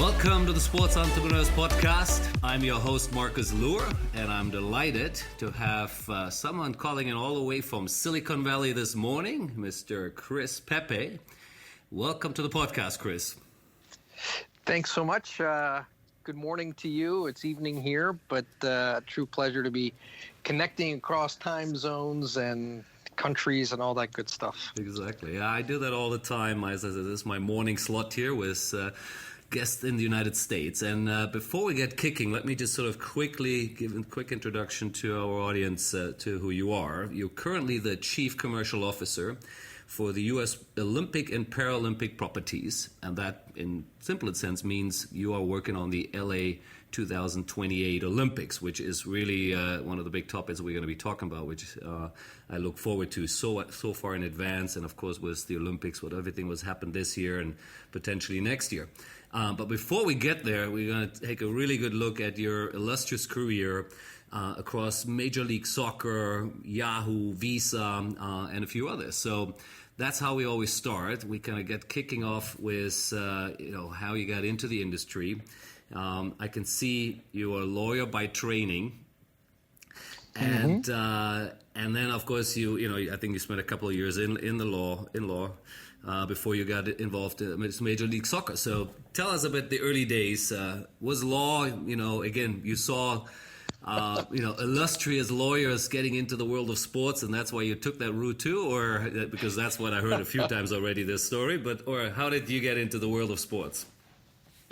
Welcome to the Sports Entrepreneurs Podcast. I'm your host, Marcus Luhr, and I'm delighted to have someone calling in all the way from Silicon Valley this morning, Mr. Chris Pepe. Welcome to the podcast, Chris. Thanks so much. Good morning to you. It's evening here, but a true pleasure to be connecting across time zones and countries and all that good stuff. Exactly. Yeah, I do that all the time. As this is my morning slot here with guests in the United States. And before we get kicking, let me just sort of quickly give a quick introduction to our audience to who you are. You're currently the Chief Commercial Officer for the US Olympic and Paralympic Properties. And that, in simplest sense, means you are working on the LA28 Olympics, which is really one of the big topics we're going to be talking about, which I look forward to so far in advance. And of course, with the Olympics, what everything was happened this year and potentially next year. But before we get there, we're going to take a really good look at your illustrious career across Major League Soccer, Yahoo, VISA, and a few others. So that's how we always start. We kind of get kicking off with how you got into the industry. I can see you're a lawyer by training, and then of course I think you spent a couple of years in law before you got involved in Major League Soccer. So tell us about the early days. Was law, again, you saw illustrious lawyers getting into the world of sports, and that's why you took that route too, or because that's what I heard a few times already, this story, or how did you get into the world of sports?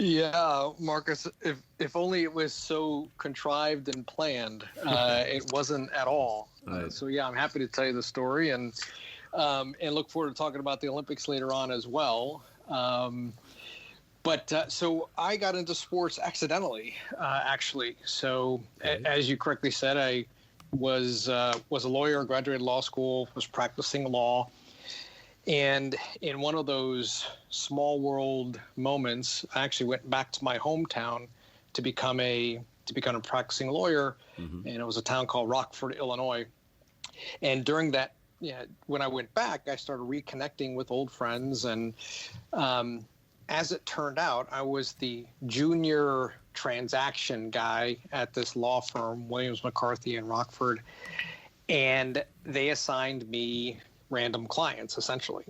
Yeah, Marcus, if only it was so contrived and planned. It wasn't at all. Right. So yeah, I'm happy to tell you the story and look forward to talking about the Olympics later on as well. So I got into sports accidentally, actually. So as you correctly said, I was a lawyer, graduated law school, was practicing law. And in one of those small world moments, I actually went back to my hometown to become a practicing lawyer. And it was a town called Rockford, Illinois. And during that, when I went back, I started reconnecting with old friends. And as it turned out, I was the junior transaction guy at this law firm, Williams McCarthy in Rockford. And they assigned me random clients, essentially.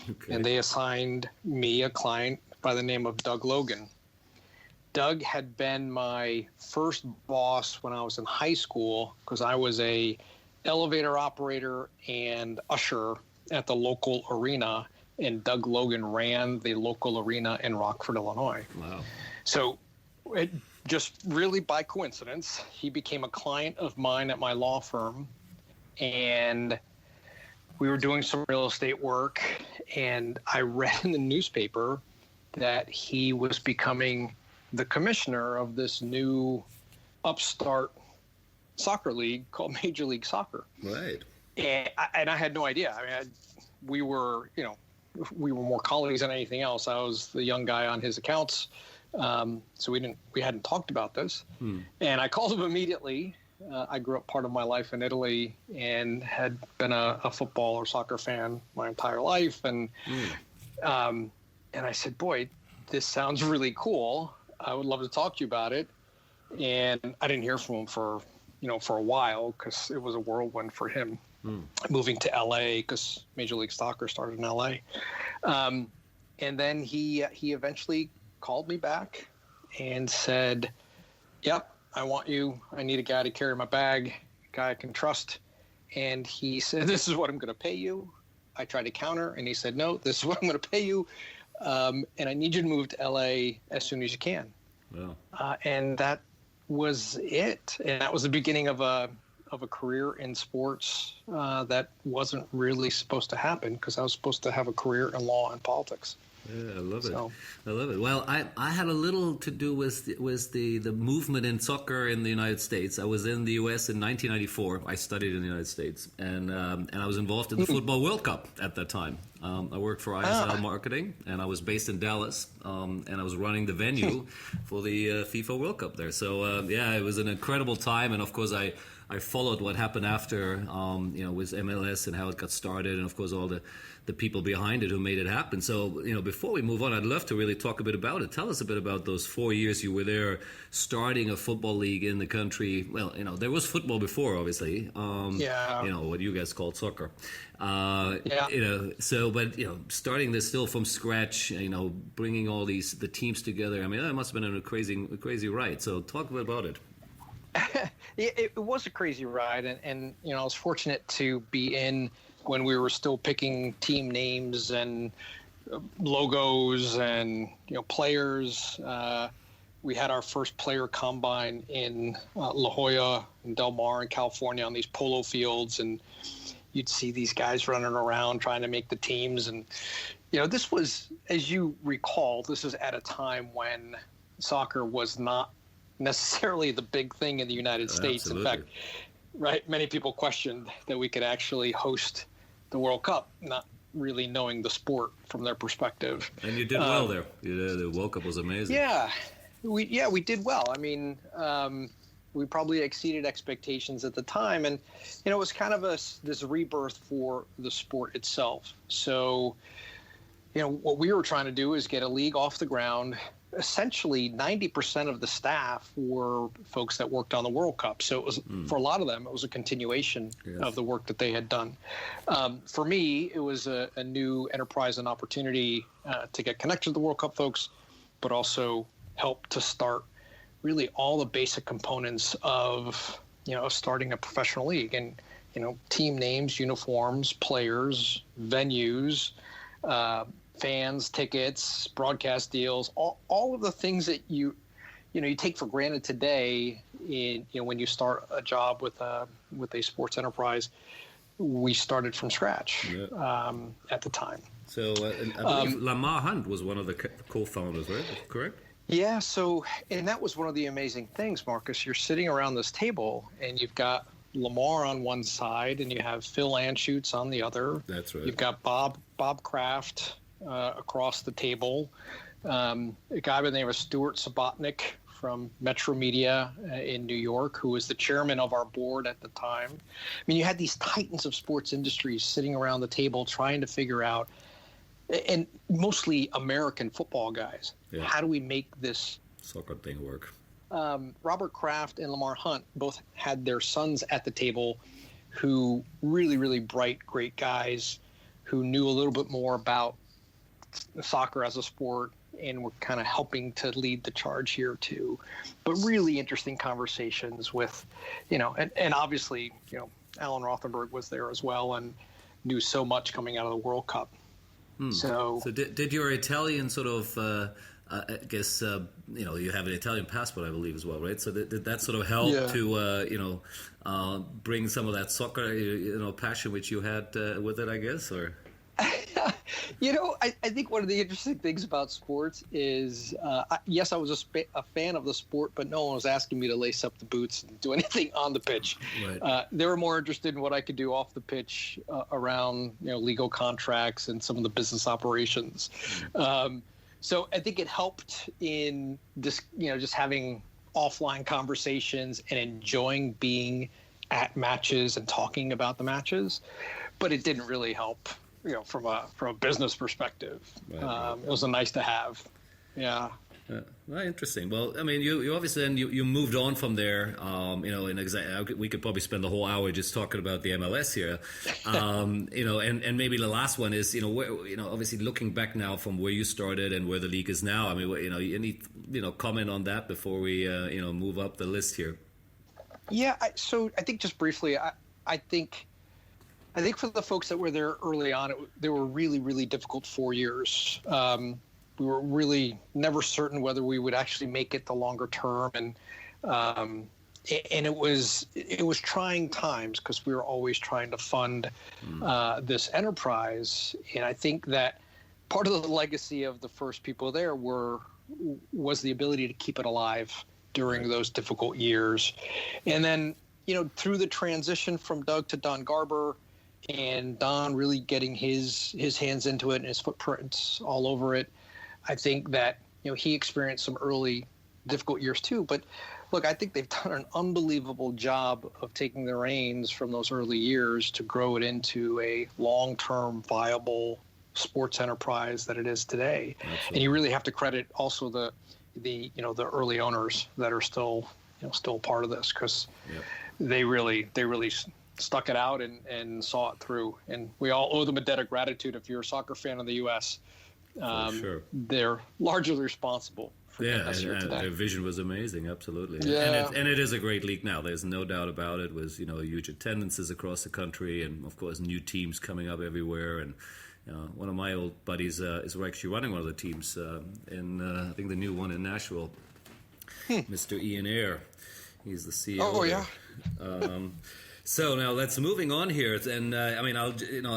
Okay. And they assigned me a client by the name of Doug Logan. Doug had been my first boss when I was in high school because I was a elevator operator and usher at the local arena, and Doug Logan ran the local arena in Rockford, Illinois. Wow. So it just really by coincidence, he became a client of mine at my law firm, and we were doing some real estate work, and I read in the newspaper that he was becoming the commissioner of this new upstart soccer league called Major League Soccer. Right. And I had no idea. I mean, we were more colleagues than anything else. I was the young guy on his accounts, so we hadn't talked about this. And I called him immediately. I grew up part of my life in Italy and had been a football or soccer fan my entire life. And I said, boy, this sounds really cool. I would love to talk to you about it. And I didn't hear from him for a while because it was a whirlwind for him moving to LA because Major League Soccer started in LA. And then he eventually called me back and said, yep, I want you. I need a guy to carry my bag, a guy I can trust. And he said, this is what I'm going to pay you. I tried to counter, and he said, no, this is what I'm going to pay you. And I need you to move to LA as soon as you can. Wow. And that was it. And that was the beginning of a career in sports that wasn't really supposed to happen because I was supposed to have a career in law and politics. Yeah, I love it. I love it. Well, I had a little to do with the movement in soccer in the United States. I was in the U.S. in 1994. I studied in the United States, and I was involved in the Football World Cup at that time. I worked for ISL Marketing, and I was based in Dallas, and I was running the venue for the FIFA World Cup there. So, it was an incredible time, and of course I I followed what happened after, with MLS and how it got started, and of course all the people behind it who made it happen. So, before we move on, I'd love to really talk a bit about it. Tell us a bit about those 4 years you were there, starting a football league in the country. Well, there was football before, obviously. What you guys called soccer. Starting this still from scratch, bringing all the teams together. I mean, that must have been a crazy ride. So talk a bit about it. It was a crazy ride, and I was fortunate to be in when we were still picking team names and logos and players. We had our first player combine in La Jolla and Del Mar in California on these polo fields, and you'd see these guys running around trying to make the teams. And this was, as you recall, this is at a time when soccer was not necessarily the big thing in the United States. Absolutely. In fact, right, many people questioned that we could actually host the World Cup, not really knowing the sport from their perspective. And you did well there. The World Cup was amazing. We did well. I mean, we probably exceeded expectations at the time, and it was kind of this rebirth for the sport itself. So, what we were trying to do is get a league off the ground. Essentially 90% of the staff were folks that worked on the World Cup. So it was, for a lot of them, it was a continuation of the work that they had done. For me, it was a new enterprise and opportunity to get connected to the World Cup folks, but also help to start really all the basic components of, starting a professional league. And, team names, uniforms, players, venues, fans, tickets, broadcast deals, all of the things that you take for granted today when you start a job with a sports enterprise. We started from scratch at the time. So I believe Lamar Hunt was one of the co-founders, right? Correct? Yeah. So, and that was one of the amazing things, Marcus. You're sitting around this table and you've got Lamar on one side and you have Phil Anschutz on the other. That's right. You've got Bob Kraft across the table, a guy by the name of Stuart Subotnick from Metro Media in New York, who was the chairman of our board at the time. I mean, you had these titans of sports industries sitting around the table trying to figure out, and mostly American football guys, how do we make this soccer thing work? Robert Kraft and Lamar Hunt both had their sons at the table who really, really bright, great guys who knew a little bit more about soccer as a sport and were kind of helping to lead the charge here too. But really interesting conversations with, and obviously, Alan Rothenberg was there as well and knew so much coming out of the World Cup. So did your Italian sort of, I guess, you have an Italian passport, I believe, as well, right? So did that sort of help to, bring some of that soccer, passion which you had with it, I guess, or? I think one of the interesting things about sports is, yes, I was a fan of the sport, but no one was asking me to lace up the boots and do anything on the pitch. Right. They were more interested in what I could do off the pitch around, legal contracts and some of the business operations. So I think it helped in this, just having offline conversations and enjoying being at matches and talking about the matches, but it didn't really help. From a business perspective, it was a nice to have. Yeah. Well, interesting. Well, I mean, you obviously then you moved on from there. We could probably spend the whole hour just talking about the MLS here. And maybe the last one is obviously looking back now from where you started and where the league is now. I mean, any comment on that before we move up the list here? Yeah. So I think just briefly, I think for the folks that were there early on, they were really, really difficult 4 years. We were really never certain whether we would actually make it the longer term, and it was trying times because we were always trying to fund this enterprise. And I think that part of the legacy of the first people there was the ability to keep it alive during those difficult years, and then through the transition from Doug to Don Garber. And Don really getting his hands into it and his footprints all over it. I think that, he experienced some early difficult years too. But look, I think they've done an unbelievable job of taking the reins from those early years to grow it into a long-term viable sports enterprise that it is today. Absolutely. And you really have to credit also the early owners that are still part of this, because they really stuck it out and saw it through. And we all owe them a debt of gratitude. If you're a soccer fan in the U.S., sure. they're largely responsible for getting us here today. Their vision was amazing, absolutely. Yeah. And it is a great league now. There's no doubt about it. With huge attendances across the country, and of course new teams coming up everywhere. And one of my old buddies is actually running one of the teams in I think the new one in Nashville. Mr. Ian Eyre, he's the CEO. Oh yeah. So now let's moving on here, and I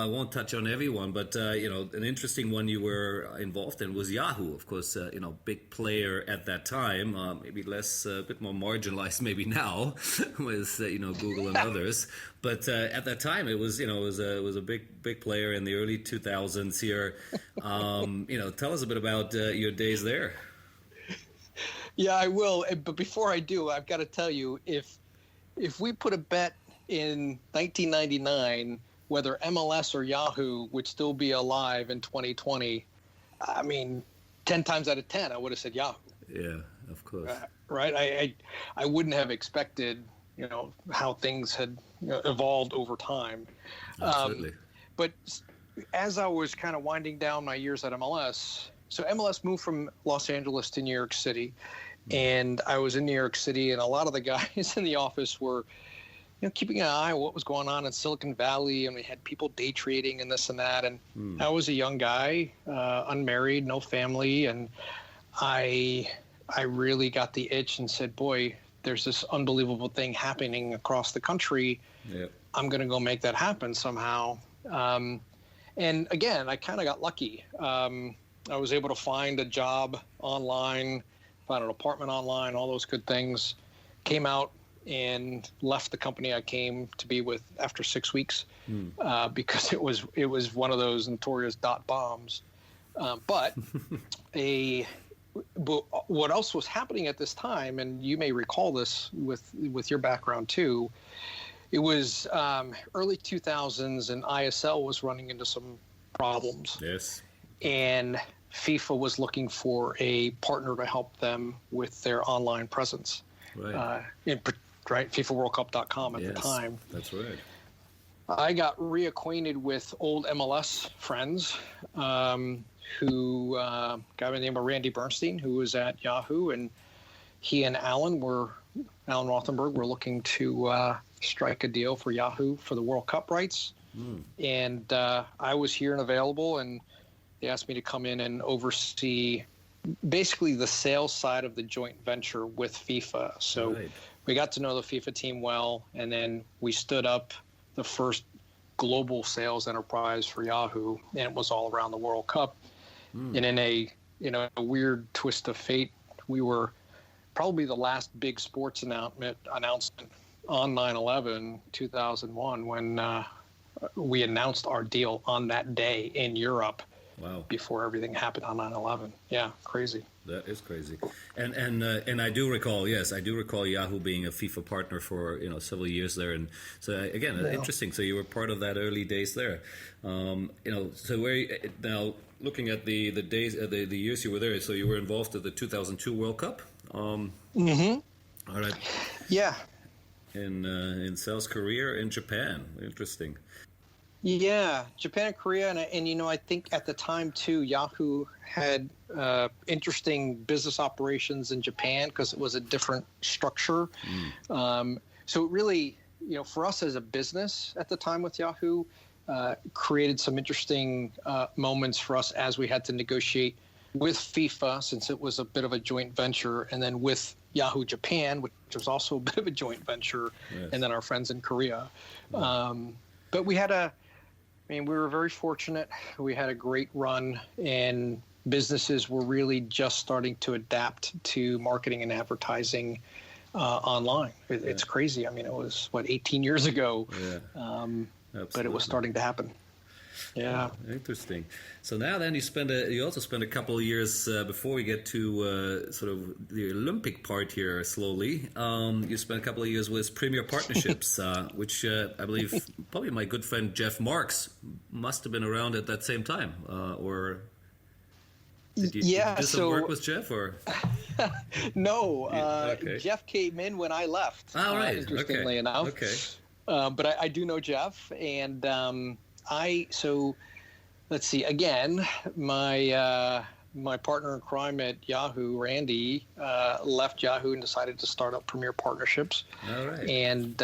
won't touch on everyone, but an interesting one you were involved in was Yahoo. Of course, big player at that time, maybe less, a bit more marginalized maybe now, with Google and others. But at that time, it was a big player in the early 2000s here. Tell us a bit about your days there. Yeah, I will. But before I do, I've got to tell you, if we put a bet in 1999 whether MLS or Yahoo would still be alive in 2020, I mean, 10 times out of 10, I would have said Yahoo. Yeah, of course. Right? I wouldn't have expected, how things had evolved over time. Absolutely. But as I was kind of winding down my years at MLS, so MLS moved from Los Angeles to New York City, and I was in New York City, and a lot of the guys in the office were keeping an eye on what was going on in Silicon Valley, and we had people day trading and this and that. And I was a young guy, unmarried, no family, and I really got the itch and said, boy, there's this unbelievable thing happening across the country. Yep. I'm going to go make that happen somehow. And again, I kind of got lucky. I was able to find a job online, found an apartment online, all those good things. Came out and left the company I came to be with after 6 weeks because it was one of those notorious dot bombs. But what else was happening at this time, and you may recall this with your background too, it was early 2000s, and ISL was running into some problems. Yes. And FIFA was looking for a partner to help them with their online presence. Right. FIFAWorldCup.com at the time. That's right. I got reacquainted with old MLS friends who a guy by the name of Randy Bernstein, who was at Yahoo, and he and Alan Rothenberg were looking to strike a deal for Yahoo for the World Cup rights. And I was here and available, and they asked me to come in and oversee basically the sales side of the joint venture with FIFA. So we got to know the FIFA team well, and then we stood up the first global sales enterprise for Yahoo, and it was all around the World Cup. And in a weird twist of fate, we were probably the last big sports announcement on 9/11, 2001, when we announced our deal on that day in Europe. Wow! Before everything happened on 9/11. Yeah, crazy. That is crazy. And I do recall, Yahoo being a FIFA partner for several years there. And so again, interesting. So you were part of that early days there. So now looking at the days, the years you were there. So you were involved at the 2002 World Cup. All right. Yeah. In South Korea and Japan. Interesting. Yeah, Japan and Korea, and I think at the time too, Yahoo had interesting business operations in Japan because it was a different structure. So it really, for us as a business at the time with Yahoo, created some interesting moments for us as we had to negotiate with FIFA, since it was a bit of a joint venture, and then with Yahoo Japan, which was also a bit of a joint venture, and then our friends in Korea. But we were very fortunate. We had a great run, and businesses were really just starting to adapt to marketing and advertising online. It's crazy. I mean, it was, 18 years ago, but it was starting to happen. Yeah. Interesting. So now then you also spend a couple of years before we get to sort of the Olympic part here slowly. You spent a couple of years with Premier Partnerships, which I believe probably my good friend Jeff Marks must have been around at that same time. Or did you do some work with Jeff? Or no, okay. Jeff came in when I left. Oh, right. Interestingly enough. Okay. But I do know Jeff, and so let's see. Again, my partner in crime at Yahoo, Randy, left Yahoo and decided to start up Premier Partnerships. All right. And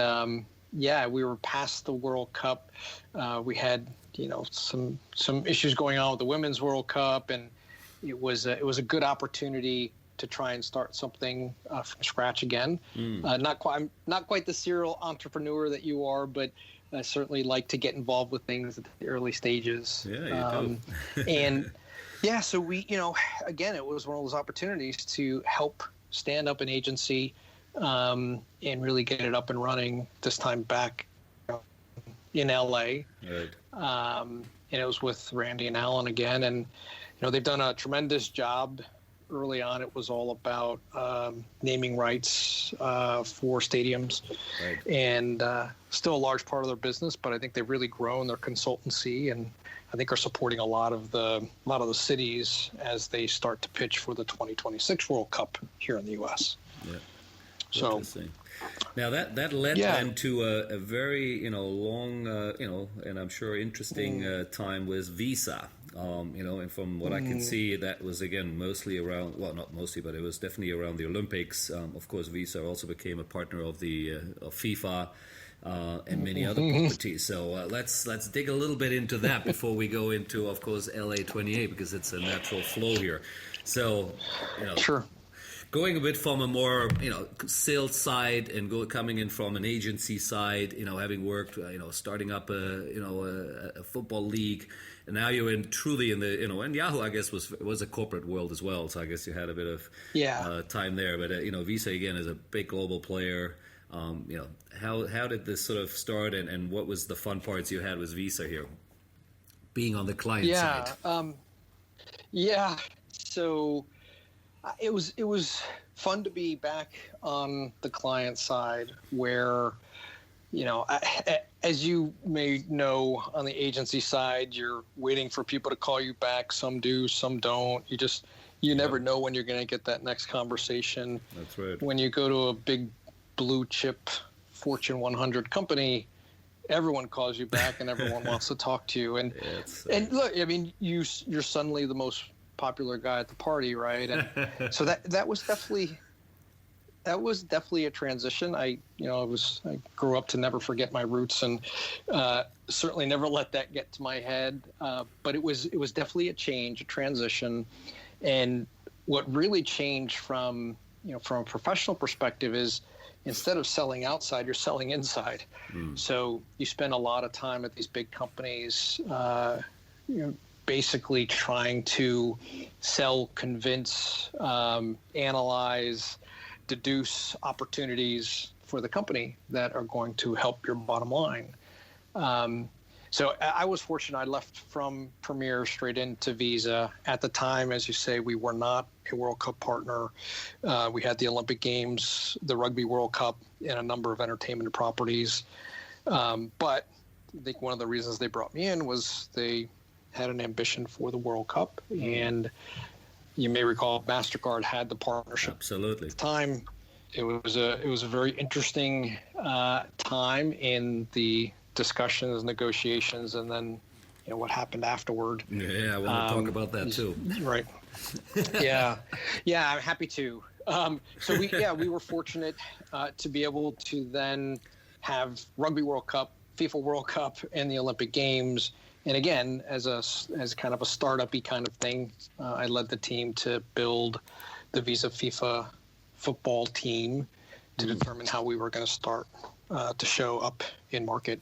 we were past the World Cup. We had some issues going on with the Women's World Cup, and it was a good opportunity to try and start something from scratch again. I'm not quite the serial entrepreneur that you are, but I certainly like to get involved with things at the early stages. Yeah, you do. And so we, again, it was one of those opportunities to help stand up an agency and really get it up and running. This time back in LA, right. And it was with Randy and Alan again, and they've done a tremendous job. Early on, it was all about naming rights for stadiums, right. And still a large part of their business. But I think they've really grown their consultancy, and I think are supporting a lot of the cities as they start to pitch for the 2026 World Cup here in the U.S. Yeah. So interesting. Now that led then to a very long and I'm sure interesting time with VISA. And from what I can see, that was again mostly around, well, not mostly, but it was definitely around the Olympics. Of course, VISA also became a partner of the of FIFA and many other properties. So let's dig a little bit into that before we go into, of course, LA28, because it's a natural flow here. So, sure. Going a bit from a more, sales side and coming in from an agency side, having worked, starting up a football league, and now you're truly in the, and Yahoo, I guess, was a corporate world as well. So I guess you had a bit of time there. But VISA again is a big global player. How did this sort of start, and what was the fun parts you had with VISA here, being on the client side? So. It was fun to be back on the client side where, as you may know, on the agency side, you're waiting for people to call you back. Some do, some don't. You never know when you're going to get that next conversation. That's right. When you go to a big blue chip Fortune 100 company, everyone calls you back and everyone wants to talk to you. And look, I mean, you're suddenly the most popular guy at the party, right? And so that was definitely a transition. I grew up to never forget my roots, and certainly never let that get to my head. But it was definitely a change, a transition. And what really changed from a professional perspective is, instead of selling outside, you're selling inside. So you spend a lot of time at these big companies, basically trying to sell, convince, analyze, deduce opportunities for the company that are going to help your bottom line. So I was fortunate. I left from Premier straight into VISA. At the time, as you say, we were not a World Cup partner. We had the Olympic Games, the Rugby World Cup, and a number of entertainment properties. But I think one of the reasons they brought me in was they had an ambition for the World Cup. And you may recall MasterCard had the partnership. Absolutely. At the time, it was a very interesting time in the discussions, negotiations, and then what happened afterward. Yeah, I want to talk about that too. Right. Yeah, I'm happy to. So we were fortunate to be able to then have Rugby World Cup, FIFA World Cup, and the Olympic Games. And again, as kind of a startup-y kind of thing, I led the team to build the VISA FIFA football team to determine how we were going to start to show up in market.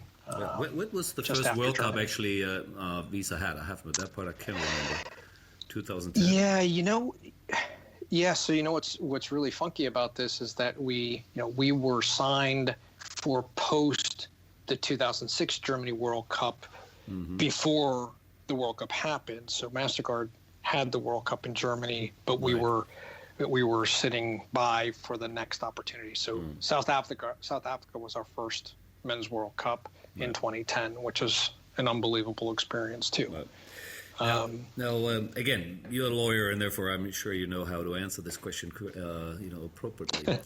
What was the first World Cup actually VISA had? I have, but that part I can't remember. 2010. Yeah. So what's really funky about this is that we were signed for post the 2006 Germany World Cup before the World Cup happened. So MasterCard had the World Cup in Germany, but we were sitting by for the next opportunity. So South Africa was our first Men's World Cup in 2010, which was an unbelievable experience too. Right. Again, you're a lawyer, and therefore I'm sure you know how to answer this question, appropriately.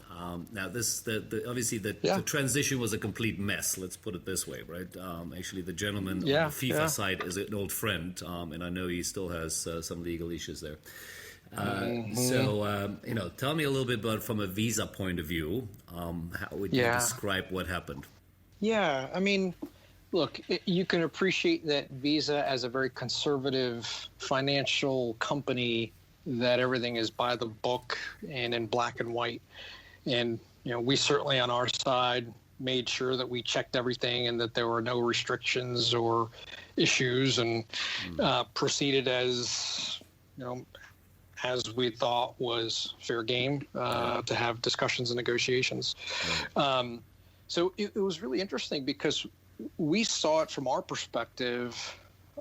Now, obviously the transition was a complete mess. Let's put it this way, right? Actually, the gentleman on the FIFA side is an old friend, and I know he still has some legal issues there. So, tell me a little bit about, from a Visa point of view, how would you describe what happened? Yeah, I mean, look, you can appreciate that Visa, as a very conservative financial company, that everything is by the book and in black and white. And, we certainly on our side made sure that we checked everything and that there were no restrictions or issues, and proceeded as we thought was fair game to have discussions and negotiations. So it was really interesting because we saw it from our perspective.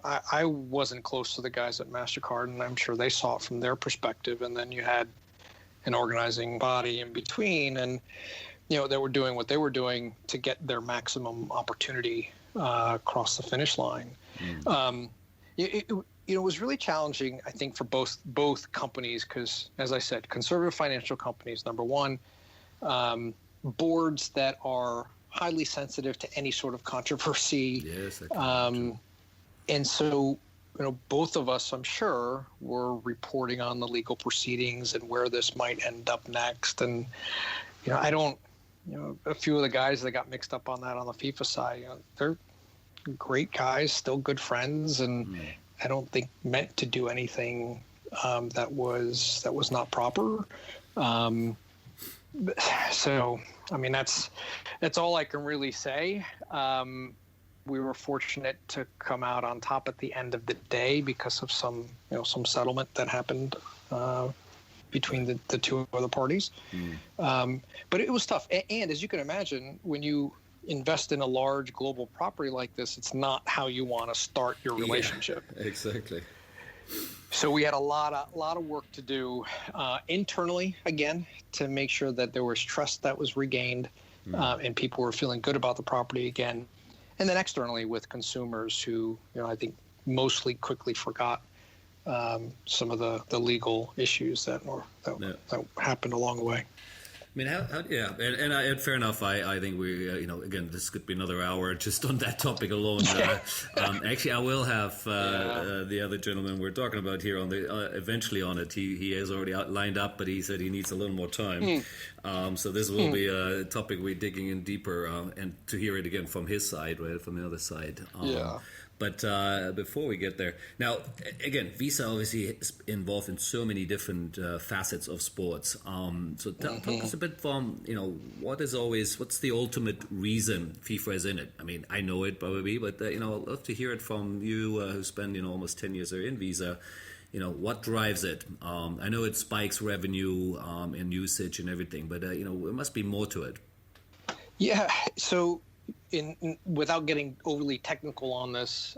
I wasn't close to the guys at MasterCard, and I'm sure they saw it from their perspective. And then you had an organizing body in between, and they were doing what they were doing to get their maximum opportunity across the finish line. It was really challenging, I think, for both companies because, as I said, conservative financial companies, number one, boards that are highly sensitive to any sort of controversy. Yes. And so, both of us, I'm sure, were reporting on the legal proceedings and where this might end up next. And, a few of the guys that got mixed up on that on the FIFA side, they're great guys, still good friends, and I don't think meant to do anything that was not proper. So, I mean, that's all I can really say. We were fortunate to come out on top at the end of the day because of some settlement that happened between the two other parties. But it was tough. And as you can imagine, when you invest in a large global property like this, it's not how you want to start your relationship. Yeah, exactly. So we had a lot of work to do internally, again, to make sure that there was trust that was regained and people were feeling good about the property again. And then externally with consumers who, I think mostly quickly forgot some of the legal issues that happened along the way. I mean, and fair enough. I think we, again, this could be another hour just on that topic alone. Actually, I will have the other gentleman we're talking about here on the eventually on it. He has already lined up, but he said he needs a little more time. So this will be a topic we're digging in deeper and to hear it again from his side, right, from the other side. But before we get there, now, again, Visa obviously is involved in so many different facets of sports. So talk us a bit from, what's the ultimate reason FIFA is in it? I mean, I know it probably, but, I'd love to hear it from you who spent, almost 10 years there in Visa. What drives it? I know it spikes revenue and usage and everything, but, there must be more to it. Yeah, so... without getting overly technical on this,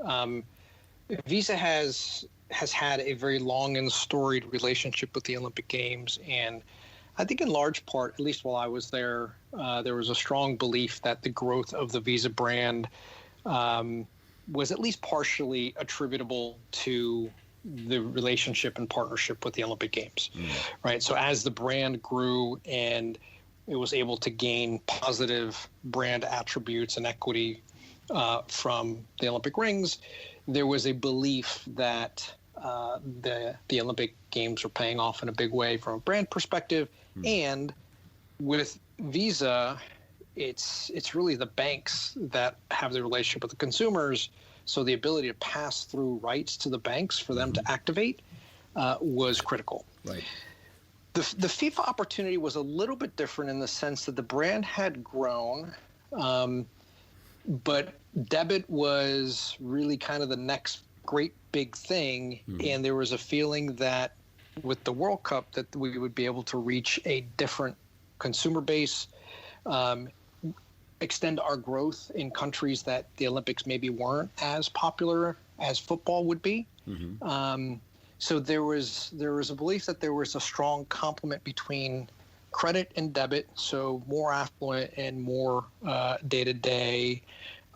Visa has had a very long and storied relationship with the Olympic Games, and I think in large part, at least while I was there was a strong belief that the growth of the Visa brand was at least partially attributable to the relationship and partnership with the Olympic Games, right? So as the brand grew and it was able to gain positive brand attributes and equity from the Olympic rings, there was a belief that the Olympic Games were paying off in a big way from a brand perspective. And with Visa, it's really the banks that have the relationship with the consumers. So the ability to pass through rights to the banks for them to activate was critical. Right. The FIFA opportunity was a little bit different in the sense that the brand had grown, but debit was really kind of the next great big thing. And there was a feeling that with the World Cup that we would be able to reach a different consumer base, extend our growth in countries that the Olympics maybe weren't as popular as football would be. So there was a belief that there was a strong complement between credit and debit, so more affluent and more day-to-day.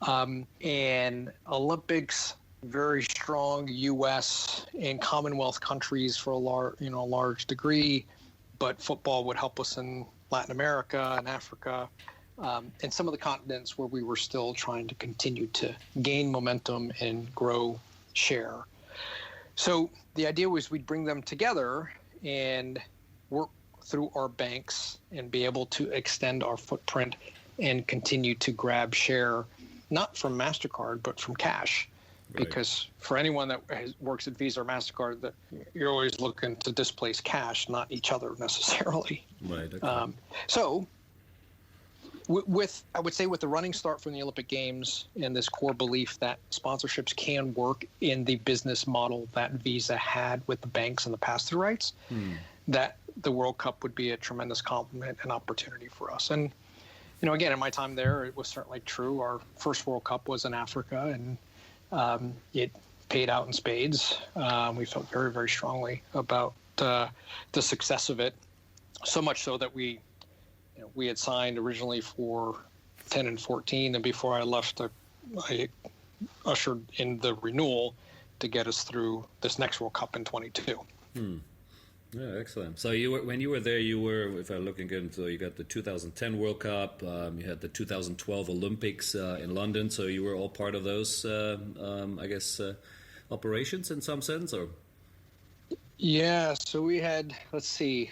And Olympics, very strong U.S. and Commonwealth countries for a large degree, but football would help us in Latin America and Africa, and some of the continents where we were still trying to continue to gain momentum and grow share. So the idea was we'd bring them together and work through our banks and be able to extend our footprint and continue to grab share, not from MasterCard, but from cash. Right. Because for anyone that works at Visa or MasterCard, that you're always looking to displace cash, not each other necessarily. Right. Okay. So I would say with the running start from the Olympic Games and this core belief that sponsorships can work in the business model that Visa had with the banks and the pass-through rights, that the World Cup would be a tremendous compliment and opportunity for us. And, again, in my time there, it was certainly true. Our first World Cup was in Africa, and it paid out in spades. We felt very, very strongly about the success of it, so much so that we had signed originally for 10 and 14, and before I left, I ushered in the renewal to get us through this next World Cup in 22. Yeah, excellent. So when you were there, if I'm looking good, so you got the 2010 World Cup, you had the 2012 Olympics in London, so you were all part of those, operations in some sense, or? Yeah, so we had, let's see,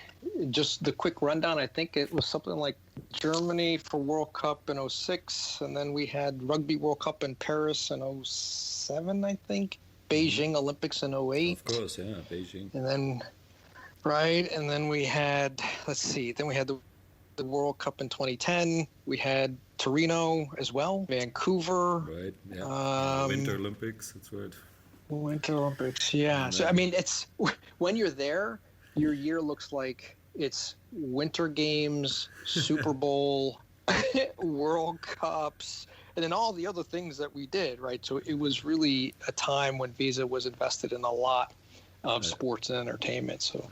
just the quick rundown. I think it was something like Germany for World Cup in 06, and then we had Rugby World Cup in Paris in 07, I think. Beijing Olympics in 08. Of course, yeah, Beijing. And then, right, and then we had, then we had the World Cup in 2010. We had Torino as well, Vancouver. Right, yeah. Winter Olympics, that's right. Winter Olympics, yeah. So, I mean, it's when you're there, your year looks like it's Winter Games, Super Bowl, World Cups, and then all the other things that we did, right? So it was really a time when Visa was invested in a lot of sports and entertainment. So,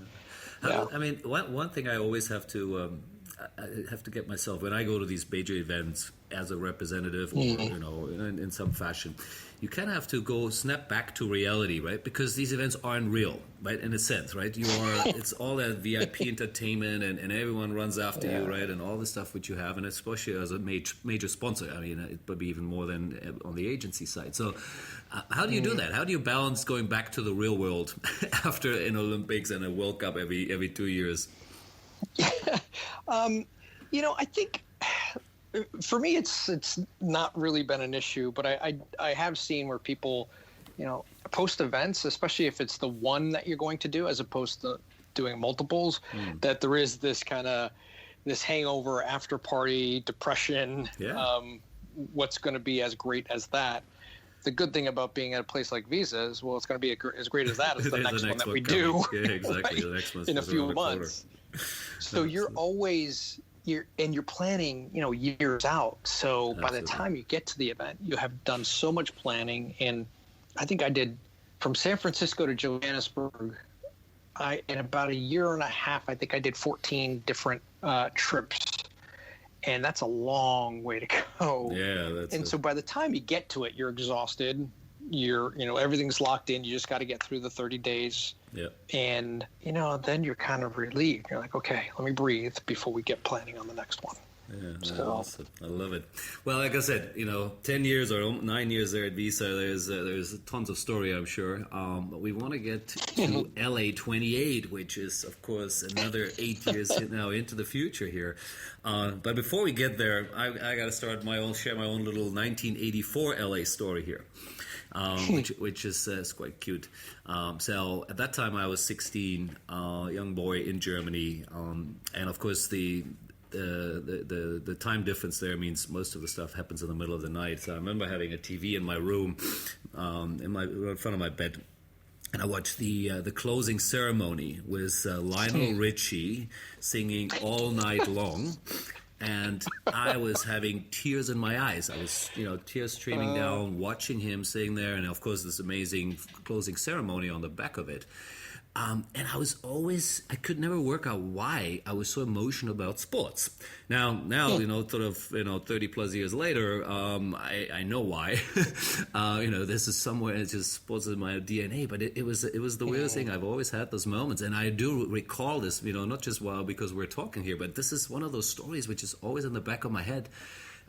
yeah. I mean, one thing I always have to get myself, when I go to these major events as a representative, or, in some fashion, you kind of have to snap back to reality, right? Because these events aren't real, right? In a sense, right? It's all that VIP entertainment, and everyone runs after you, right? And all the stuff which you have, and especially as a major sponsor. I mean, it would be even more than on the agency side. So how do you do that? How do you balance going back to the real world after an Olympics and a World Cup every 2 years? I think for me, it's not really been an issue, but I have seen where people, post events, especially if it's the one that you're going to do as opposed to doing multiples, that there is this hangover, after party, depression. Yeah. What's going to be as great as that? The good thing about being at a place like Visa is, well, it's going to be as great as that as the next one that we do. Yeah, exactly. Right? The next one's in a few months. So you're always you're planning, years out. So Absolutely. By the time you get to the event, you have done so much planning. And I think I did from San Francisco to Johannesburg. In about a year and a half, I think I did 14 different trips. And that's a long way to go. Yeah. So by the time you get to it, you're exhausted. Everything's locked in. You just got to get through the 30 days. Yeah. And, then you're kind of relieved. You're like, okay, let me breathe before we get planning on the next one. Yeah, awesome. I love it. Well, like I said, 10 years or 9 years there at Visa, there's tons of story, I'm sure. But we want to get to LA28, which is, of course, another 8 years now into the future here. But before we get there, I got to share my own little 1984 LA story here. Which is quite cute. So at that time I was 16, young boy in Germany, and of course the time difference there means most of the stuff happens in the middle of the night. So I remember having a TV in my room, in front of my bed, and I watched the closing ceremony with Lionel Richie singing all night long. And I was having tears in my eyes. I was, tears streaming down, watching him sitting there, and of course this amazing closing ceremony on the back of it. And I could never work out why I was so emotional about sports. Now, 30 plus years later, I know why. This is somewhere, it's just sports in my DNA, but it was the weirdest thing. I've always had those moments, and I do recall this, not just because we're talking here, but this is one of those stories which is always in the back of my head.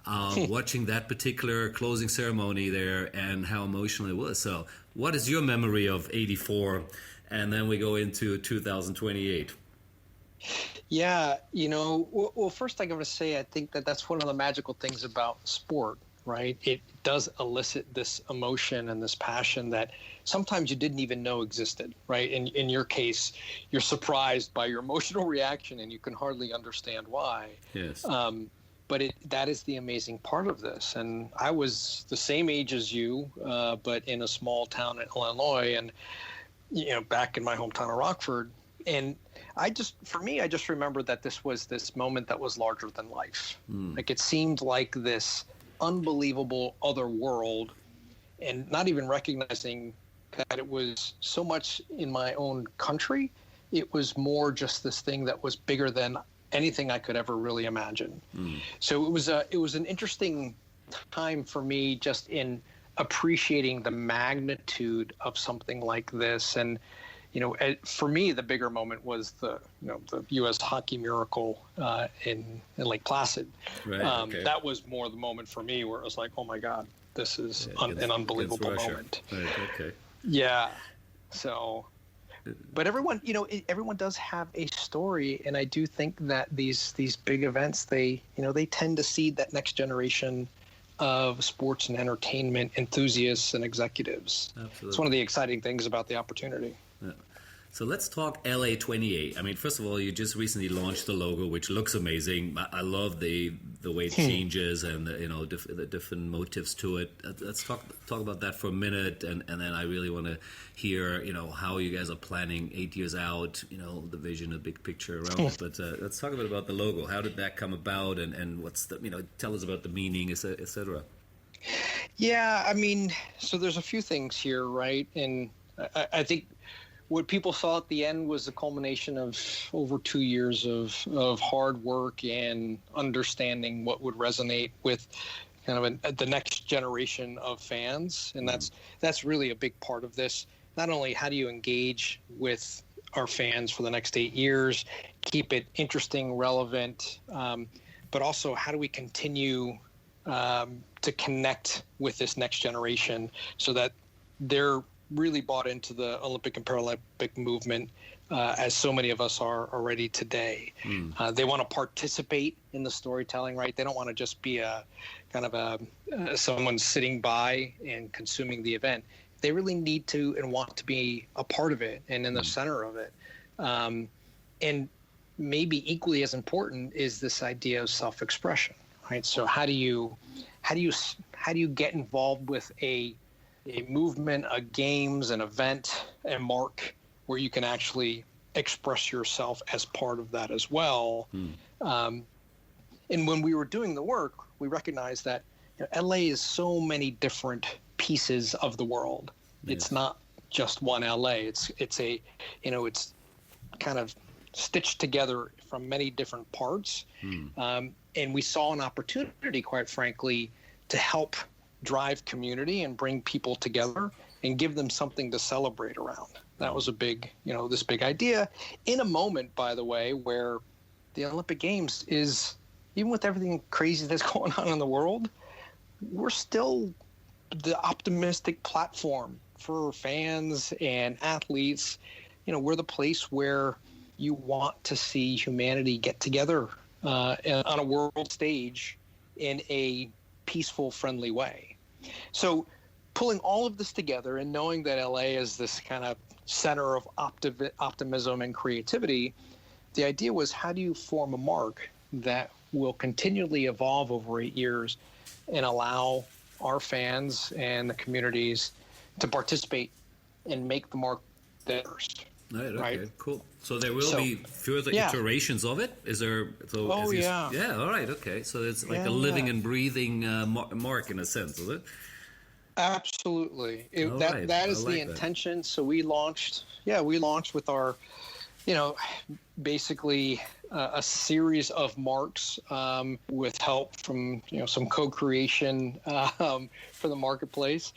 Watching that particular closing ceremony there and how emotional it was. So what is your memory of 84? And then we go into 2028. Yeah, well, first I got to say, I think that's one of the magical things about sport, right? It does elicit this emotion and this passion that sometimes you didn't even know existed, right? In your case, you're surprised by your emotional reaction and you can hardly understand why. Yes. But that is the amazing part of this. And I was the same age as you, but in a small town in Illinois, and back in my hometown of Rockford. And I just remember that this was this moment that was larger than life. Like it seemed like this unbelievable other world, and not even recognizing that it was so much in my own country. It was more just this thing that was bigger than anything I could ever really imagine. So it was an interesting time for me, just in appreciating the magnitude of something like this. And for me, the bigger moment was the US hockey miracle in Lake Placid. Right, okay. That was more the moment for me where it was like, oh my God, this is an unbelievable moment. Right, okay. Yeah. So, but everyone does have a story, and I do think that these big events, they tend to seed that next generation of sports and entertainment enthusiasts and executives. Absolutely. It's one of the exciting things about the opportunity. Yeah. So let's talk LA28. I mean, first of all, you just recently launched the logo, which looks amazing. I love the way it changes and the different motives to it. Let's talk about that for a minute, and then I really want to hear how you guys are planning 8 years out. The vision, the big picture around it. But let's talk a bit about the logo. How did that come about, and what's the tell us about the meaning, etc. Yeah, I mean, so there's a few things here, right? And I think what people saw at the end was the culmination of over 2 years of hard work and understanding what would resonate with kind of the next generation of fans. And that's really a big part of this. Not only how do you engage with our fans for the next 8 years, keep it interesting, relevant, but also how do we continue to connect with this next generation so that they're really bought into the Olympic and Paralympic movement, as so many of us are already today. They want to participate in the storytelling, right? They don't want to just be a kind of someone sitting by and consuming the event. They really need to and want to be a part of it and in the center of it. And maybe equally as important is this idea of self-expression, right? So how do you get involved with a movement, a games, an event, a mark where you can actually express yourself as part of that as well. And when we were doing the work, we recognized that LA is so many different pieces of the world. Yes. It's not just one LA. It's kind of stitched together from many different parts. And we saw an opportunity, quite frankly, to help drive community and bring people together and give them something to celebrate around. That was a big, this big idea in a moment, by the way, where the Olympic Games is, even with everything crazy that's going on in the world, we're still the optimistic platform for fans and athletes. We're the place where you want to see humanity get together on a world stage in a peaceful, friendly way. So pulling all of this together and knowing that LA is this kind of center of optimism and creativity, the idea was, how do you form a mark that will continually evolve over 8 years and allow our fans and the communities to participate and make the mark theirs? Right. Okay. right? Cool. So there will be further iterations of it. Is there? So Yeah. Yeah. All right. Okay. So it's like a living and breathing mark in a sense, is it? Absolutely. Right. That is I like the intention. So we launched with our, basically a series of marks with help from, some co-creation for the marketplace.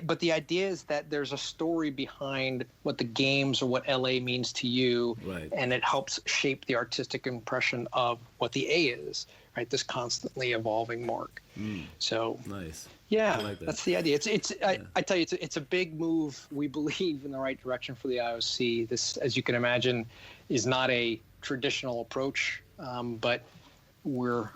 But the idea is that there's a story behind what the games or what LA means to you, right, and it helps shape the artistic impression of what the A is, right? This constantly evolving mark. So nice. yeah, I like that. that's the idea. I tell you, it's a big move. We believe in the right direction for the IOC. This, as you can imagine, is not a traditional approach, but we're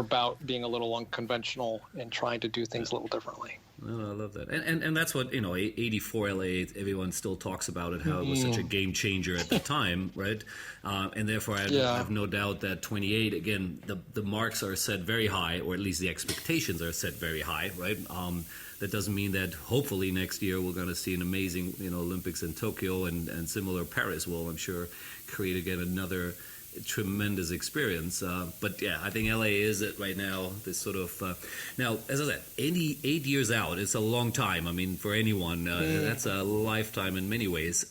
about being a little unconventional and trying to do things a little differently. Oh, I love that. And that's what, 84 LA, everyone still talks about it, how it was such a game changer at the time, right? And therefore, I have no doubt that 28, again, the marks are set very high, or at least the expectations are set very high, right? That doesn't mean that hopefully next year we're going to see an amazing, Olympics in Tokyo and similar Paris will, I'm sure, create again another tremendous experience. But yeah, I think LA is it right now. This sort of now, as I said, 8 years out, it's a long time. I mean, for anyone, that's a lifetime in many ways.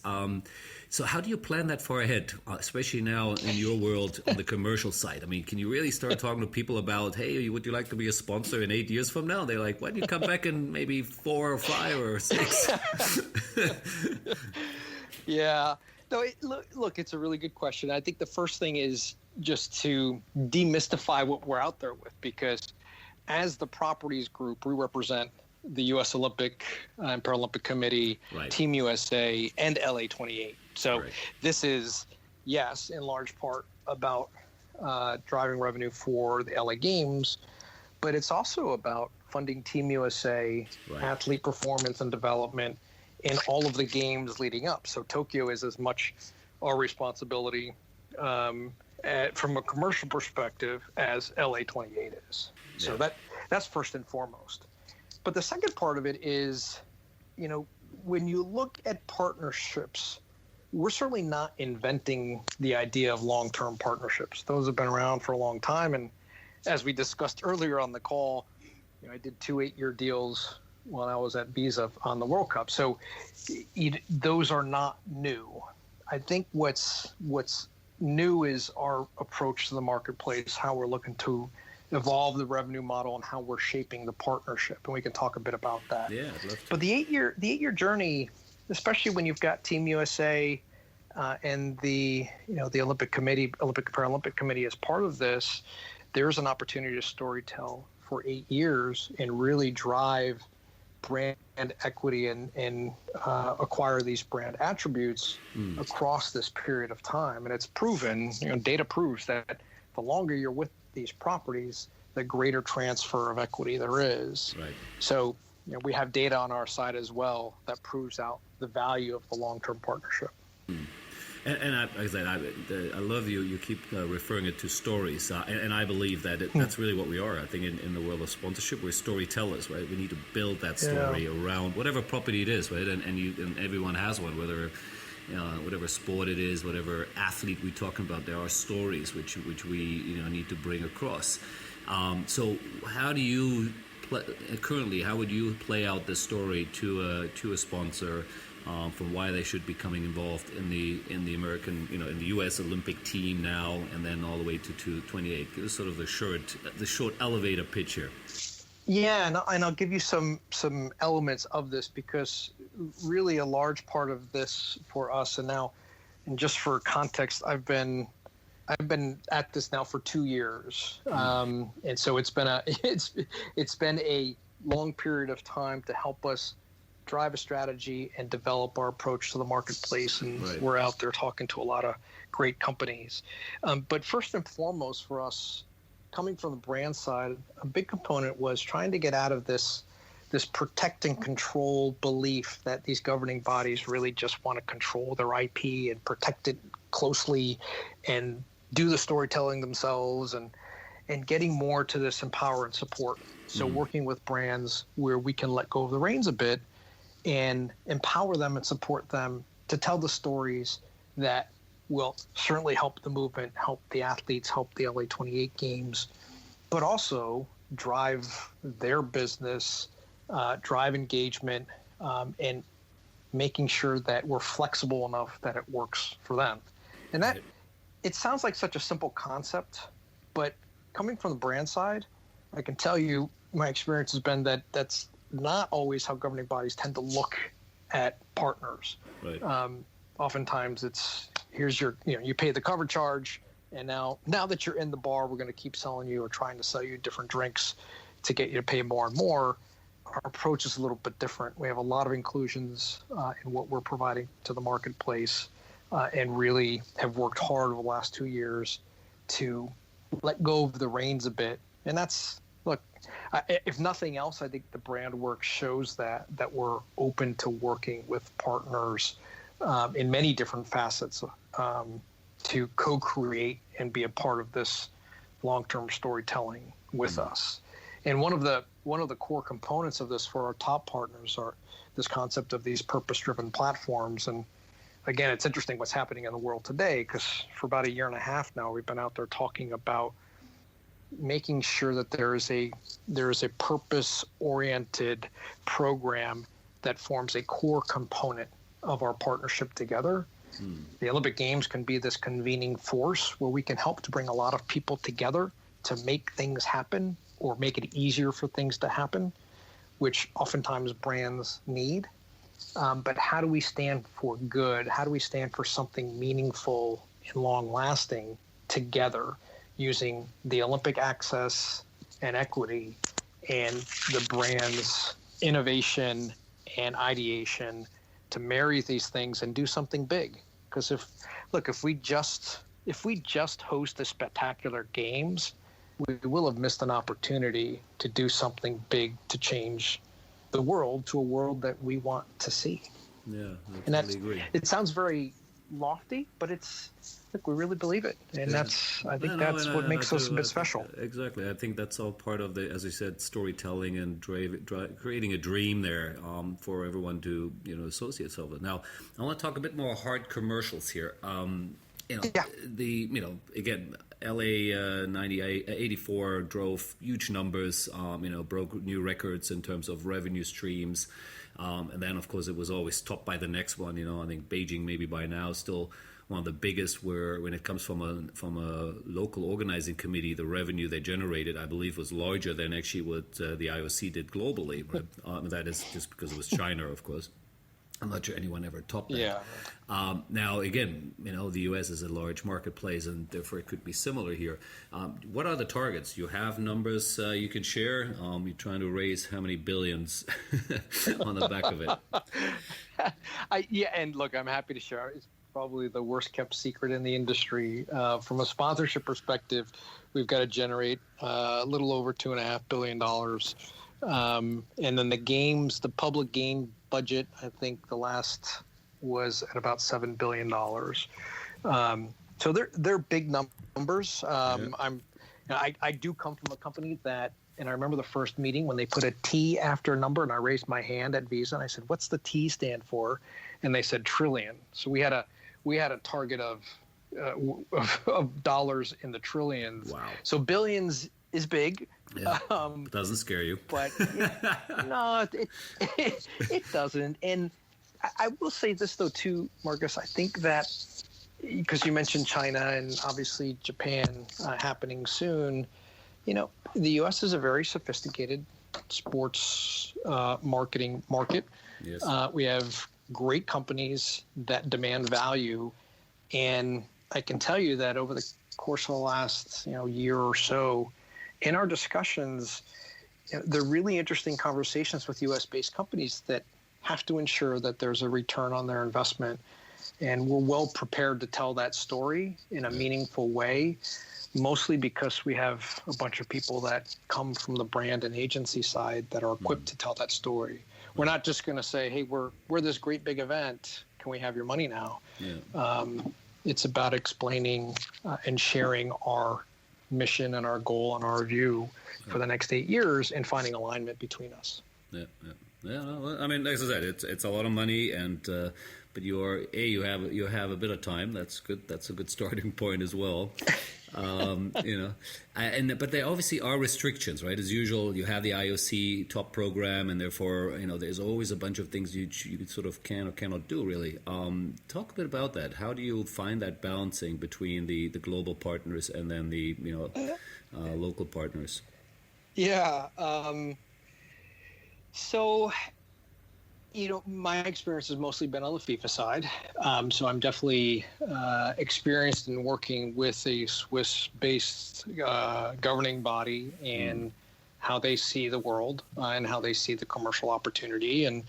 So how do you plan that far ahead, especially now in your world on the commercial side? I mean, can you really start talking to people about, hey, would you like to be a sponsor in 8 years from now? They're like, why don't you come back in maybe 4 or 5 or 6? Yeah. No, look, it's a really good question. I think the first thing is just to demystify what we're out there with, because as the properties group, we represent the US Olympic and Paralympic Committee, right, Team USA, and LA28. So this is, yes, in large part about driving revenue for the LA Games, but it's also about funding Team USA, athlete performance and development in all of the games leading up. So Tokyo is as much our responsibility from a commercial perspective as LA28 is. So that's first and foremost. But the second part of it is, when you look at partnerships, we're certainly not inventing the idea of long-term partnerships. Those have been around for a long time. And as we discussed earlier on the call, I did 2 8-year deals when I was at Visa on the World Cup. So those are not new. I think what's new is our approach to the marketplace, how we're looking to evolve the revenue model and how we're shaping the partnership. And we can talk a bit about that. Yeah, I'd love to. But the 8-year journey, especially when you've got Team USA and the Olympic Paralympic Committee as part of this, there's an opportunity to storytell for 8 years and really drive brand equity and acquire these brand attributes across this period of time. And it's proven, data proves that the longer you're with these properties, the greater transfer of equity there is. Right. So, we have data on our side as well that proves out the value of the long-term partnership. And I love you keep referring it to stories, and I believe that that's really what we are. I think in the world of sponsorship, we're storytellers, right? We need to build that story around whatever property it is, right? And everyone has one, whether whatever sport it is, whatever athlete we're talking about, there are stories which we need to bring across. So how do you currently? How would you play out this story to a sponsor? From why they should be coming involved in the American, in the US Olympic team now, and then all the way to 28. Give us sort of the short elevator pitch here. Yeah, and I'll give you some elements of this, because really a large part of this for us, and just for context, I've been at this now for 2 years, and so it's been a long period of time to help us drive a strategy and develop our approach to the marketplace. And we're out there talking to a lot of great companies. But first and foremost for us, coming from the brand side, a big component was trying to get out of this protect and control belief that these governing bodies really just want to control their IP and protect it closely and do the storytelling themselves, and getting more to this empower and support. So working with brands where we can let go of the reins a bit and empower them and support them to tell the stories that will certainly help the movement, help the athletes, help the LA28 games, but also drive their business, drive engagement, and making sure that we're flexible enough that it works for them. And that, it sounds like such a simple concept, but coming from the brand side, I can tell you my experience has been that that's not always how governing bodies tend to look at partners. Right. Oftentimes it's, here's your, you pay the cover charge, and now that you're in the bar, we're going to keep selling you or trying to sell you different drinks to get you to pay more and more. Our approach is a little bit different. We have a lot of inclusions in what we're providing to the marketplace, and really have worked hard over the last 2 years to let go of the reins a bit. And that's, look, if nothing else, I think the brand work shows that we're open to working with partners in many different facets to co-create and be a part of this long-term storytelling with us. And one of the core components of this for our top partners are this concept of these purpose-driven platforms. And again, it's interesting what's happening in the world today, because for about a year and a half now, we've been out there talking about making sure that there is a purpose-oriented program that forms a core component of our partnership together. The Olympic Games can be this convening force where we can help to bring a lot of people together to make things happen or make it easier for things to happen, which oftentimes brands need. But how do we stand for good? How do we stand for something meaningful and long-lasting together using the Olympic access and equity and the brand's innovation and ideation to marry these things and do something big? Because if we just host the spectacular games, we will have missed an opportunity to do something big to change the world to a world that we want to see. Yeah, and I totally agree. It sounds very lofty, but we really believe it, and I think that's what makes us a bit special. Exactly, I think that's all part of the, as you said, storytelling and creating a dream there for everyone to associate itself with. Now, I want to talk a bit more hard commercials here. Again, LA84 drove huge numbers, broke new records in terms of revenue streams. And then, of course, it was always topped by the next one. I think Beijing, maybe by now, still one of the biggest. Where when it comes from a local organizing committee, the revenue they generated, I believe, was larger than actually what the IOC did globally. Right? That is just because it was China, of course. I'm not sure anyone ever topped that. Yeah. Now, again, the U.S. is a large marketplace, and therefore it could be similar here. What are the targets? You have numbers you can share? You're trying to raise how many billions on the back of it? And look, I'm happy to share. It's probably the worst kept secret in the industry. From a sponsorship perspective, we've got to generate a little over $2.5 billion. And then the public game budget, I think the last was at about $7 billion. So they're big numbers. I do come from a company that, and I remember the first meeting when they put a T after a number, and I raised my hand at Visa and I said, "What's the T stand for?" And they said trillion. So we had a target of dollars in the trillions. Wow. So billions is big. Yeah. Doesn't scare you. But no, it doesn't. And I will say this, though, too, Marcus. I think that because you mentioned China and obviously Japan happening soon, the U.S. is a very sophisticated sports marketing market. Yes. We have great companies that demand value. And I can tell you that over the course of the last year or so, in our discussions, they're really interesting conversations with U.S.-based companies that have to ensure that there's a return on their investment. And we're well prepared to tell that story in a meaningful way, mostly because we have a bunch of people that come from the brand and agency side that are equipped to tell that story. We're not just going to say, hey, we're this great big event. Can we have your money now? Yeah. It's about explaining and sharing our mission and our goal and our view for the next 8 years and finding alignment between us. Yeah. Well, I mean, as I said, it's a lot of money, but you have a bit of time. That's good. That's a good starting point as well. But there obviously are restrictions, right? As usual, you have the IOC top program, and therefore, there's always a bunch of things you sort of can or cannot do, really. Talk a bit about that. How do you find that balancing between the global partners and then the local partners? Yeah. So, my experience has mostly been on the FIFA side. So I'm definitely experienced in working with a Swiss-based governing body and how they see the world and how they see the commercial opportunity. And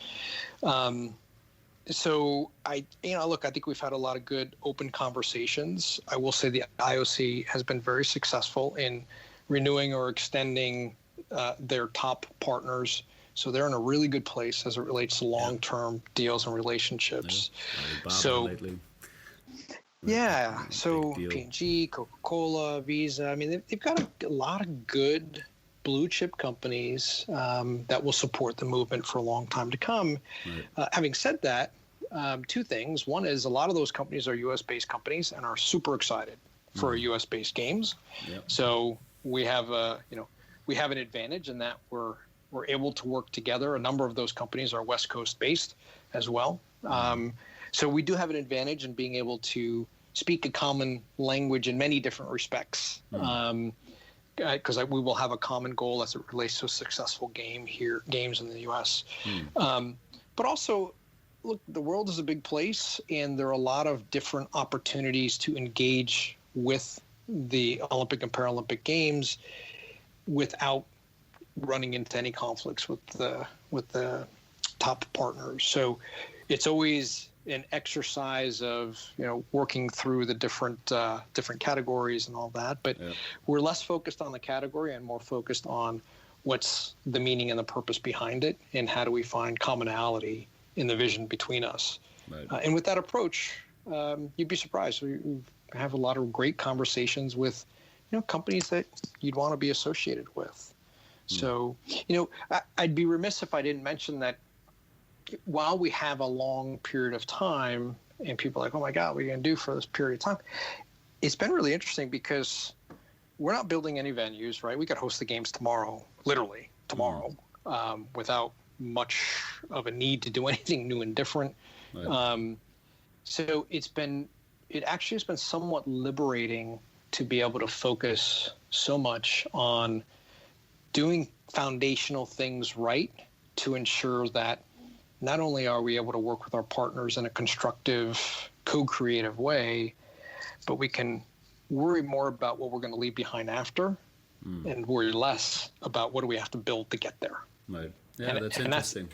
so I think we've had a lot of good open conversations. I will say the IOC has been very successful in renewing or extending their top partners. So they're in a really good place as it relates to long-term deals and relationships. So P&G, Coca-Cola, Visa. I mean, they've got a lot of good blue chip companies that will support the movement for a long time to come. Right. Having said that, two things. One is a lot of those companies are U.S.-based companies and are super excited for U.S.-based games. Yep. So we have an advantage in that we're able to work together. A number of those companies are West Coast based as well. So we do have an advantage in being able to speak a common language in many different respects. Because we will have a common goal as it relates to a successful games in the U.S. But also, look, the world is a big place, and there are a lot of different opportunities to engage with the Olympic and Paralympic Games without running into any conflicts with the top partners. So it's always an exercise of working through the different categories and all that. But we're less focused on the category and more focused on what's the meaning and the purpose behind it, and how do we find commonality in the vision between us. Right. And with that approach, you'd be surprised. We have a lot of great conversations with companies that you'd want to be associated with. So, I'd be remiss if I didn't mention that while we have a long period of time and people are like, oh my God, what are you going to do for this period of time? It's been really interesting because we're not building any venues, right? We could host the games tomorrow, literally tomorrow, without much of a need to do anything new and different. Right. So it actually has been somewhat liberating to be able to focus so much on doing foundational things right to ensure that not only are we able to work with our partners in a constructive, co-creative way, but we can worry more about what we're going to leave behind after and worry less about what do we have to build to get there. Right. Yeah, that's interesting.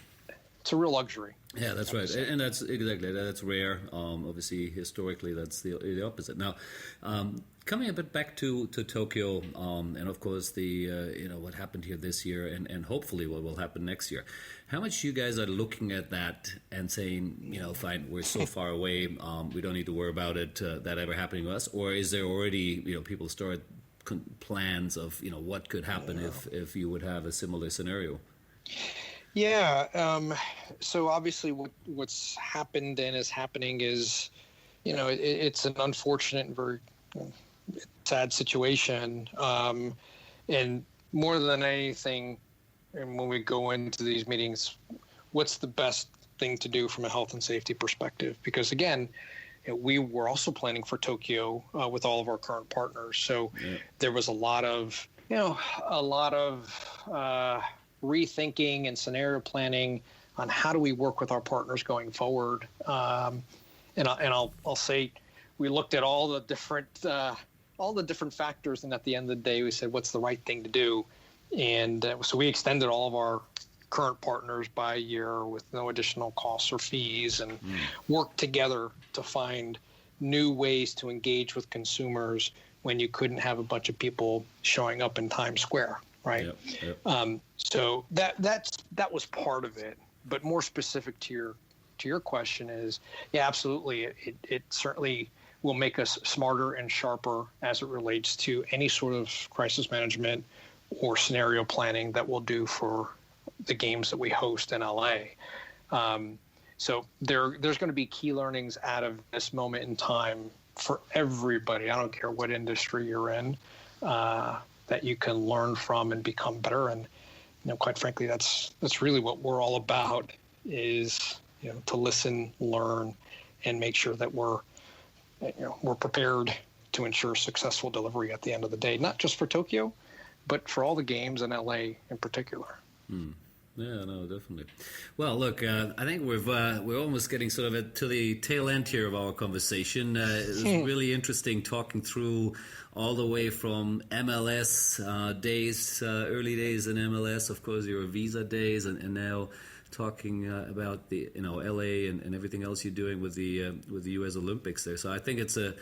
It's a real luxury. Yeah, that's right. And that's rare. Obviously, historically, that's the opposite. Now, coming a bit back to Tokyo, and of course the what happened here this year, and hopefully what will happen next year. How much you guys are looking at that and saying, fine, we're so far away, we don't need to worry about it that ever happening to us, or is there already people start plans of what could happen if you would have a similar scenario? Yeah. So obviously what's happened and is happening is, it's an unfortunate and very sad situation. And more than anything, and when we go into these meetings, what's the best thing to do from a health and safety perspective? Because again, we were also planning for Tokyo with all of our current partners. So there was a lot of rethinking and scenario planning on how do we work with our partners going forward. And I'll say we looked at all the different factors, and at the end of the day, we said, what's the right thing to do? And so we extended all of our current partners by a year with no additional costs or fees, and worked together to find new ways to engage with consumers when you couldn't have a bunch of people showing up in Times Square. Right. Yep. So that was part of it, but more specific to your question is, absolutely. It certainly will make us smarter and sharper as it relates to any sort of crisis management or scenario planning that we'll do for the games that we host in LA. So there's going to be key learnings out of this moment in time for everybody. I don't care what industry you're in, that you can learn from and become better. And quite frankly, that's really what we're all about, is to listen, learn, and make sure that we're prepared to ensure successful delivery at the end of the day, not just for Tokyo, but for all the games in LA in particular. Yeah, no, definitely. Well, look, I think we're almost getting sort of to the tail end here of our conversation. It was really interesting talking through all the way from MLS days, early days in MLS, of course, your Visa days, and now talking about the LA and everything else you're doing with the US Olympics there. So I think it's a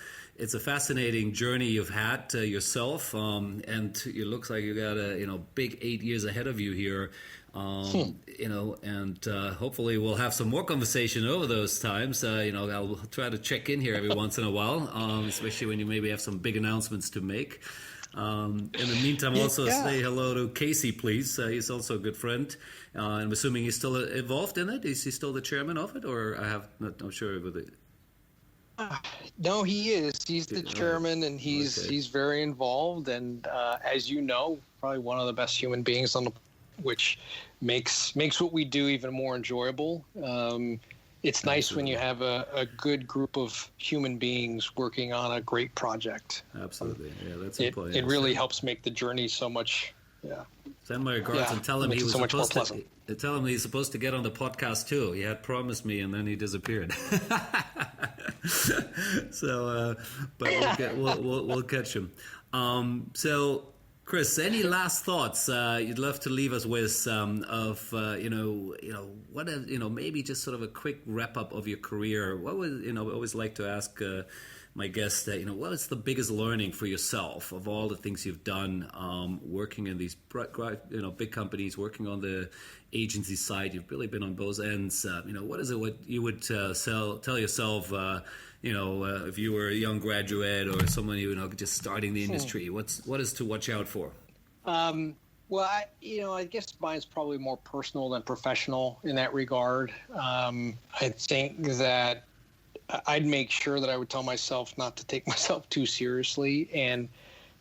fascinating journey you've had yourself, and it looks like you got a big 8 years ahead of you here. And hopefully we'll have some more conversation over those times. I'll try to check in here every once in a while, especially when you maybe have some big announcements to make. In the meantime, also say hello to Casey, please. He's also a good friend. I'm assuming he's still involved in it. Is he still the chairman of it, or I'm sure with it. No, he is. He's the chairman, and he's very involved. And as you know, probably one of the best human beings on the, which makes what we do even more enjoyable. It's nice when you have a good group of human beings working on a great project. Absolutely, yeah, that's important. It really helps make the journey so much. Yeah. Send my regards and tell him he was supposed to. Tell him he's supposed to get on the podcast too. He had promised me, and then he disappeared. So, but we'll catch him. So, Chris, any last thoughts you'd love to leave us with maybe just sort of a quick wrap up of your career? What would I always like to ask my guests that what is the biggest learning for yourself of all the things you've done working in these big companies, working on the agency side? You've really been on both ends. What is it what you would tell yourself? If you were a young graduate or someone just starting the industry, what is to watch out for? Well, I guess mine's probably more personal than professional in that regard. I think that I'd make sure that I would tell myself not to take myself too seriously, and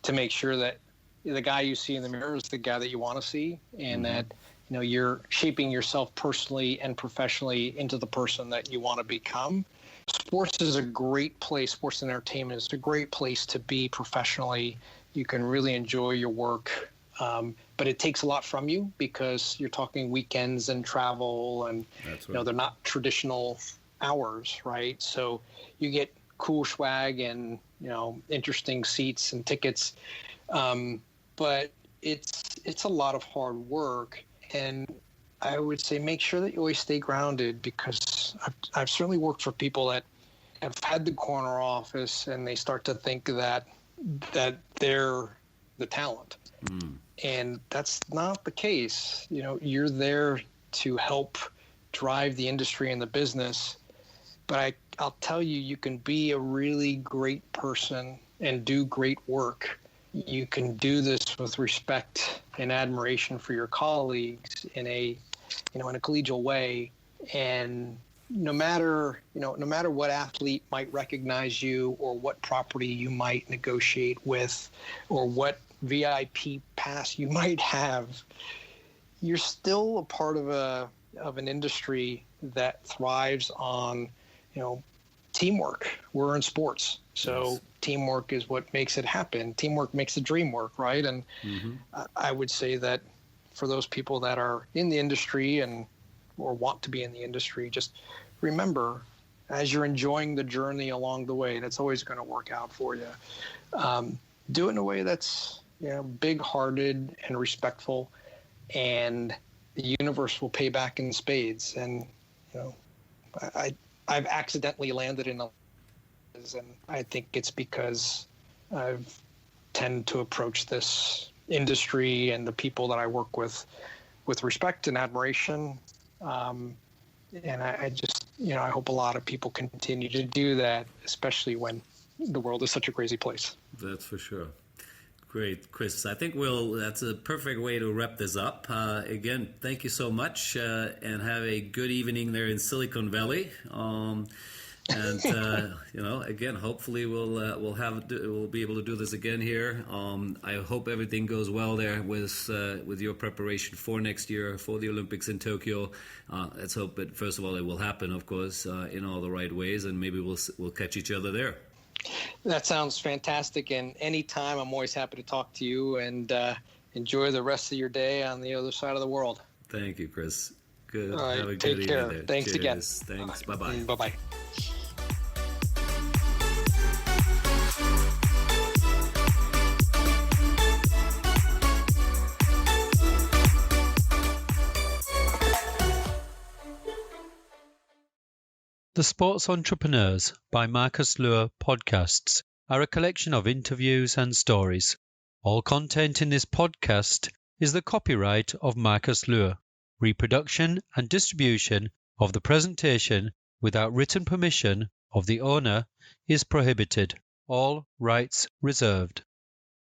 to make sure that the guy you see in the mirror is the guy that you want to see, and that you're shaping yourself personally and professionally into the person that you want to become. Sports is a great place. Sports and entertainment is a great place to be professionally. You can really enjoy your work, but it takes a lot from you because you're talking weekends and travel, and they're not traditional hours, right? So you get cool swag and interesting seats and tickets, but it's a lot of hard work. And I would say make sure that you always stay grounded, because I've certainly worked for people that have had the corner office and they start to think that they're the talent. And that's not the case. You're there to help drive the industry and the business. But I'll tell you, you can be a really great person and do great work. You can do this with respect and admiration for your colleagues in a collegial way. And no matter what athlete might recognize you, or what property you might negotiate with, or what VIP pass you might have, you're still a part of an industry that thrives on teamwork. We're in sports, so teamwork is what makes it happen. Teamwork makes the dream work, right? And I would say that for those people that are in the industry or want to be in the industry, just remember, as you're enjoying the journey along the way, that's always going to work out for you. Do it in a way that's big-hearted and respectful, and the universe will pay back in spades. And I've accidentally landed in and I think it's because I've tend to approach this industry and the people that I work with respect and admiration. And I just, I hope a lot of people continue to do that, especially when the world is such a crazy place. That's for sure. Great, Chris. I think that's a perfect way to wrap this up. Again, thank you so much, and have a good evening there in Silicon Valley. Again, hopefully we'll be able to do this again here. I hope everything goes well there with your preparation for next year for the Olympics in Tokyo. Let's hope that first of all it will happen, of course, in all the right ways, and maybe we'll catch each other there. That sounds fantastic, and anytime I'm always happy to talk to you, and enjoy the rest of your day on the other side of the world. Thank you, Chris. Good. All right, have a take good care. evening there. Thanks Cheers. again. Thanks. Bye-bye. Bye-bye. The Sports Entrepreneurs by Marcus Luer podcasts are a collection of interviews and stories. All content in this podcast is the copyright of Marcus Luer. Reproduction and distribution of the presentation without written permission of the owner is prohibited. All rights reserved.